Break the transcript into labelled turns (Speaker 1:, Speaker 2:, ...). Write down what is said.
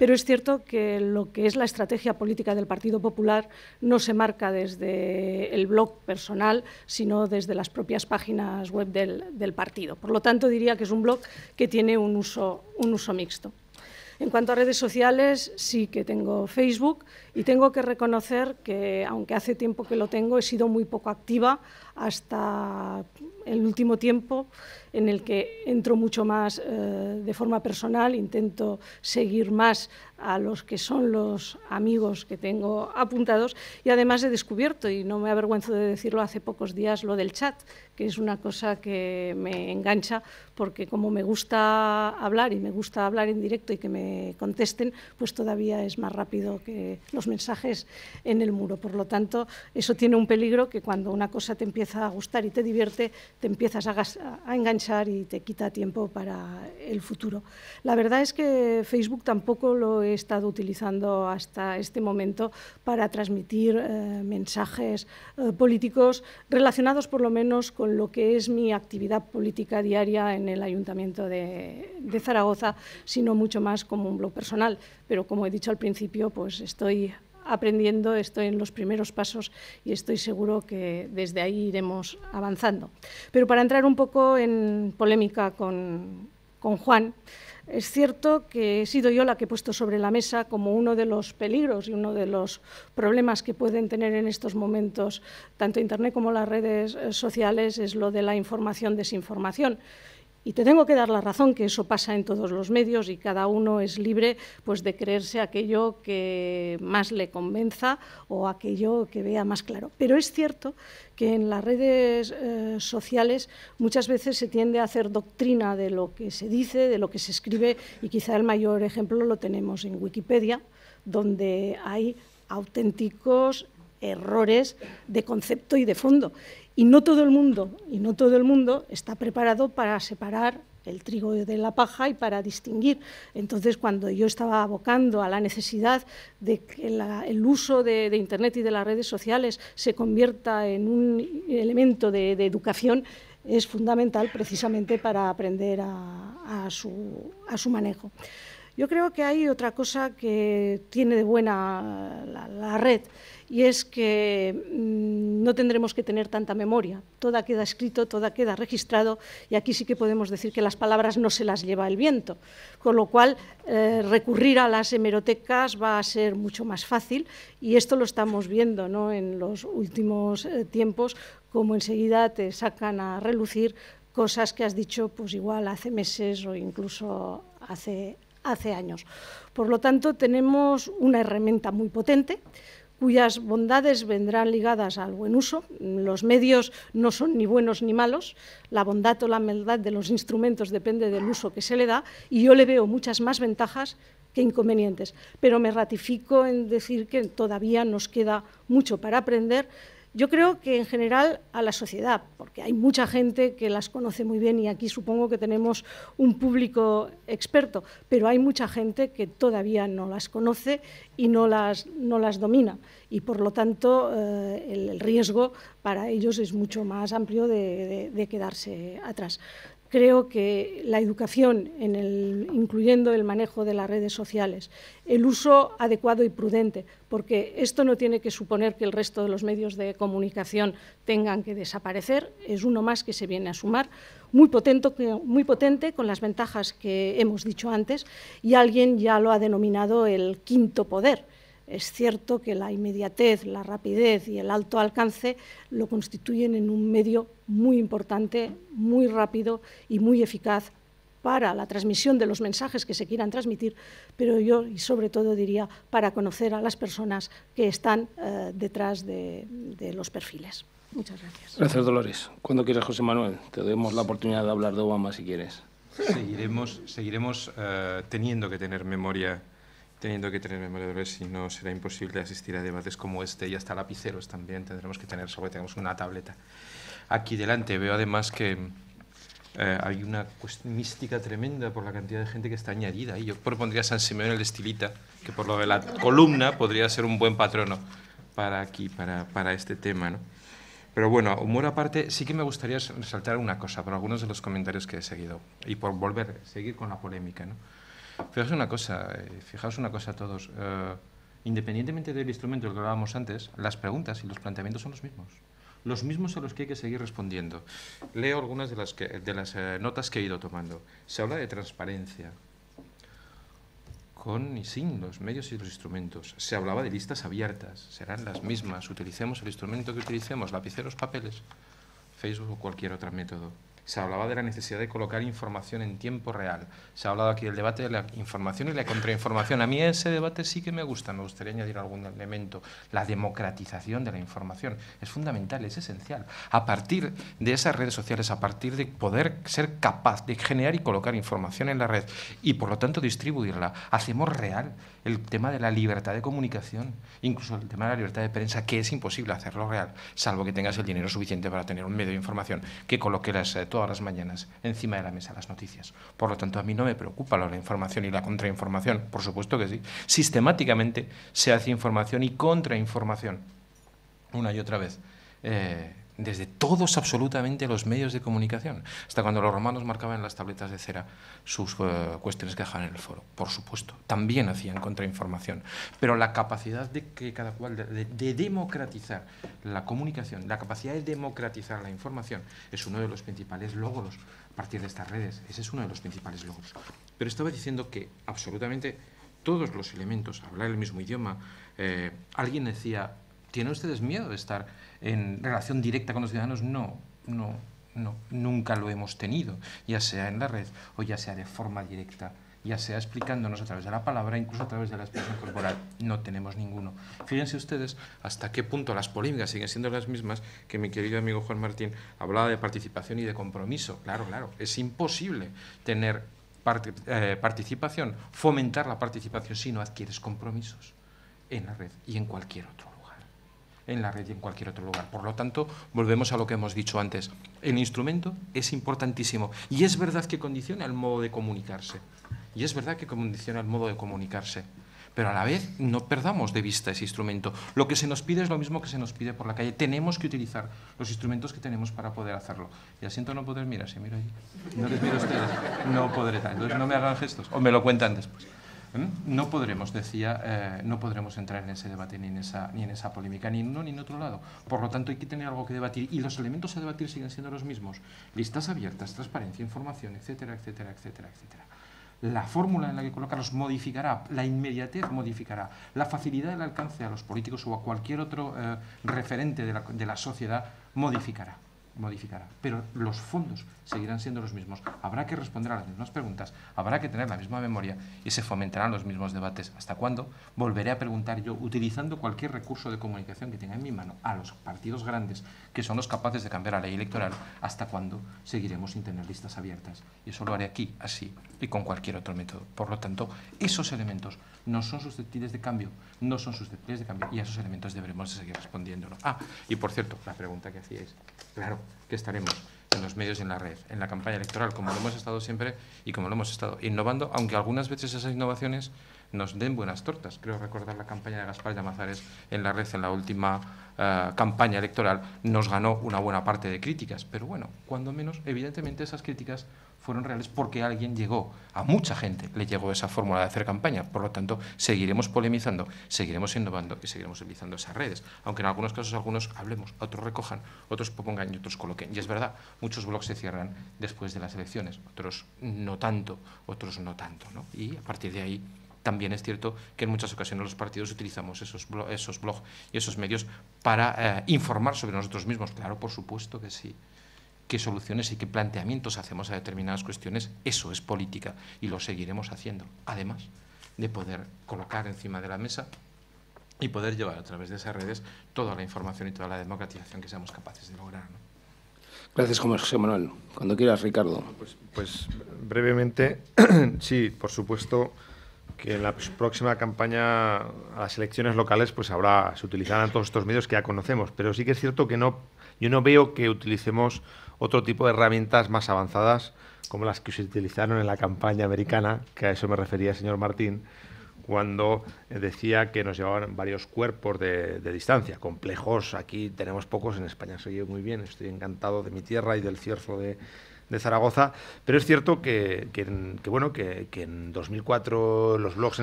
Speaker 1: pero es cierto que lo que es la estrategia política del Partido Popular no se marca desde el blog personal, sino desde las propias páginas web del partido. Por lo tanto, diría que es un blog que tiene un uso mixto. En cuanto a redes sociales, sí que tengo Facebook y tengo que reconocer que, aunque hace tiempo que lo tengo, he sido muy poco activa hasta el último tiempo, en el que entro mucho más de forma personal, intento seguir más a los que son los amigos que tengo apuntados, y además he descubierto, y no me avergüenzo de decirlo, hace pocos días lo del chat, que es una cosa que me engancha, porque como me gusta hablar y me gusta hablar en directo y que me contesten, pues todavía es más rápido que los mensajes en el muro. Por lo tanto, eso tiene un peligro, que cuando una cosa te empieza a gustar y te divierte, te empiezas a enganchar y te quita tiempo para el futuro. La verdad es que Facebook tampoco lo he estado utilizando hasta este momento para transmitir mensajes políticos relacionados por lo menos con lo que es mi actividad política diaria en el Ayuntamiento de Zaragoza, sino mucho más como un blog personal. Pero como he dicho al principio, pues estoy aprendiendo, estoy en los primeros pasos y estoy seguro que desde ahí iremos avanzando. Pero para entrar un poco en polémica con Juan, es cierto que he sido yo la que he puesto sobre la mesa como uno de los peligros y uno de los problemas que pueden tener en estos momentos tanto Internet como las redes sociales, es lo de la información-desinformación. Y te tengo que dar la razón, que eso pasa en todos los medios y cada uno es libre, pues, de creerse aquello que más le convenza o aquello que vea más claro. Pero es cierto que en las redes sociales muchas veces se tiende a hacer doctrina de lo que se dice, de lo que se escribe, y quizá el mayor ejemplo lo tenemos en Wikipedia, donde hay auténticos errores de concepto y de fondo. Y no todo el mundo está preparado para separar el trigo de la paja y para distinguir. Entonces, cuando yo estaba abocando a la necesidad de que el uso de Internet y de las redes sociales se convierta en un elemento de educación, es fundamental precisamente para aprender a su manejo. Yo creo que hay otra cosa que tiene de buena la red, y es que no tendremos que tener tanta memoria. Todo queda escrito, todo queda registrado, y aquí sí que podemos decir que las palabras no se las lleva el viento, con lo cual recurrir a las hemerotecas va a ser mucho más fácil, y esto lo estamos viendo, ¿no?, en los últimos tiempos, como enseguida te sacan a relucir cosas que has dicho pues igual hace meses o incluso hace años. Por lo tanto, tenemos una herramienta muy potente, cuyas bondades vendrán ligadas al buen uso. Los medios no son ni buenos ni malos, la bondad o la maldad de los instrumentos depende del uso que se le da, y yo le veo muchas más ventajas que inconvenientes, pero me ratifico en decir que todavía nos queda mucho para aprender. Yo creo que en general a la sociedad, porque hay mucha gente que las conoce muy bien y aquí supongo que tenemos un público experto, pero hay mucha gente que todavía no las conoce y no las domina, y por lo tanto el riesgo para ellos es mucho más amplio de quedarse atrás. Creo que la educación, incluyendo el manejo de las redes sociales, el uso adecuado y prudente, porque esto no tiene que suponer que el resto de los medios de comunicación tengan que desaparecer, es uno más que se viene a sumar, muy potente con las ventajas que hemos dicho antes, y alguien ya lo ha denominado el quinto poder. Es cierto que la inmediatez, la rapidez y el alto alcance lo constituyen en un medio muy importante, muy rápido y muy eficaz para la transmisión de los mensajes que se quieran transmitir, pero yo, y sobre todo, diría, para conocer a las personas que están detrás de los perfiles. Muchas gracias.
Speaker 2: Gracias, Dolores. Cuando quieras, José Manuel, te damos la oportunidad de hablar de Obama si quieres.
Speaker 3: Seguiremos teniendo que tener memoria, Dolores, si no será imposible asistir a debates como este, y hasta lapiceros también tendremos que tener, tenemos una tableta aquí delante. Veo además que hay una mística tremenda por la cantidad de gente que está añadida, y yo propondría a San Simeón el Estilita, que por lo de la columna podría ser un buen patrono para este tema, ¿no? Pero bueno, humor aparte, sí que me gustaría resaltar una cosa por algunos de los comentarios que he seguido, y por seguir con la polémica, ¿no? Fijaos una cosa todos. Independientemente del instrumento del que hablábamos antes, las preguntas y los planteamientos son los mismos a los que hay que seguir respondiendo. Leo algunas de las notas que he ido tomando. Se habla de transparencia, con y sin los medios y los instrumentos. Se hablaba de listas abiertas, serán las mismas. Utilicemos el instrumento que utilicemos, lapiceros, papeles, Facebook o cualquier otro método. Se hablaba de la necesidad de colocar información en tiempo real. Se ha hablado aquí del debate de la información y la contrainformación. A mí ese debate sí que me gusta, me gustaría añadir algún elemento. La democratización de la información es fundamental, es esencial. A partir de esas redes sociales, a partir de poder ser capaz de generar y colocar información en la red y por lo tanto distribuirla, hacemos real el tema de la libertad de comunicación, incluso el tema de la libertad de prensa, que es imposible hacerlo real, salvo que tengas el dinero suficiente para tener un medio de información que coloque todas las mañanas encima de la mesa las noticias. Por lo tanto, a mí no me preocupa la información y la contrainformación, por supuesto que sí. Sistemáticamente se hace información y contrainformación, una y otra vez, desde todos absolutamente los medios de comunicación, hasta cuando los romanos marcaban en las tabletas de cera sus cuestiones que dejaban en el foro, por supuesto, también hacían contrainformación, pero la capacidad de que cada cual de democratizar la comunicación, la capacidad de democratizar la información es uno de los principales logros a partir de estas redes, ese es uno de los principales logros. Pero estaba diciendo que absolutamente todos los elementos, hablar el mismo idioma, alguien decía, ¿tienen ustedes miedo de estar en relación directa con los ciudadanos? No, nunca lo hemos tenido, ya sea en la red o ya sea de forma directa, ya sea explicándonos a través de la palabra, incluso a través de la expresión corporal, no tenemos ninguno. Fíjense ustedes hasta qué punto las polémicas siguen siendo las mismas que mi querido amigo Juan Martín hablaba de participación y de compromiso. Claro, es imposible tener participación, fomentar la participación si no adquieres compromisos en la red y en cualquier otro lugar. En la red y en cualquier otro lugar. Por lo tanto, volvemos a lo que hemos dicho antes. El instrumento es importantísimo y es verdad que condiciona el modo de comunicarse. Pero a la vez no perdamos de vista ese instrumento. Lo que se nos pide es lo mismo que se nos pide por la calle. Tenemos que utilizar los instrumentos que tenemos para poder hacerlo. Ya siento no poder mirar, si miro allí. No les miro a ustedes. No podré tal. Entonces no me hagan gestos o me lo cuentan después. No podremos, no podremos entrar en ese debate ni en esa polémica, ni en uno ni en otro lado. Por lo tanto, hay que tener algo que debatir y los elementos a debatir siguen siendo los mismos. Listas abiertas, transparencia, información, etcétera, etcétera, etcétera, etcétera. La fórmula en la que colocarlos modificará, la inmediatez modificará, la facilidad del alcance a los políticos o a cualquier otro referente de la sociedad modificará, pero los fondos seguirán siendo los mismos. Habrá que responder a las mismas preguntas, habrá que tener la misma memoria y se fomentarán los mismos debates. ¿Hasta cuándo? Volveré a preguntar yo, utilizando cualquier recurso de comunicación que tenga en mi mano, a los partidos grandes, que son los capaces de cambiar la ley electoral, ¿hasta cuándo seguiremos sin tener listas abiertas? Y eso lo haré aquí, así, y con cualquier otro método. Por lo tanto, esos elementos no son susceptibles de cambio, y a esos elementos deberemos de seguir respondiéndolo. Y por cierto, la pregunta que hacíais, claro, que estaremos en los medios y en la red, en la campaña electoral, como lo hemos estado siempre y como lo hemos estado innovando, aunque algunas veces esas innovaciones nos den buenas tortas. Creo recordar la campaña de Gaspar Llamazares en la red en la última campaña electoral, nos ganó una buena parte de críticas, pero bueno, cuando menos, evidentemente esas críticas fueron reales porque a mucha gente le llegó esa fórmula de hacer campaña. Por lo tanto, seguiremos polemizando, seguiremos innovando y seguiremos utilizando esas redes. Aunque en algunos casos algunos hablemos, otros recojan, otros propongan y otros coloquen. Y es verdad, muchos blogs se cierran después de las elecciones, otros no tanto, ¿no? Y a partir de ahí también es cierto que en muchas ocasiones los partidos utilizamos esos blogs y esos medios para informar sobre nosotros mismos. Claro, por supuesto que sí. Qué soluciones y qué planteamientos hacemos a determinadas cuestiones, eso es política y lo seguiremos haciendo, además de poder colocar encima de la mesa y poder llevar a través de esas redes toda la información y toda la democratización que seamos capaces de lograr, ¿no?
Speaker 2: Gracias, José Manuel. Cuando quieras, Ricardo.
Speaker 4: Pues brevemente, sí, por supuesto que en la próxima campaña a las elecciones locales pues se utilizarán todos estos medios que ya conocemos, pero sí que es cierto que yo no veo que utilicemos otro tipo de herramientas más avanzadas como las que se utilizaron en la campaña americana, que a eso me refería el señor Martín, cuando decía que nos llevaban varios cuerpos de distancia, complejos. Aquí tenemos pocos, en España se oye muy bien, estoy encantado de mi tierra y del cierzo de de Zaragoza, pero es cierto que en 2004 los blogs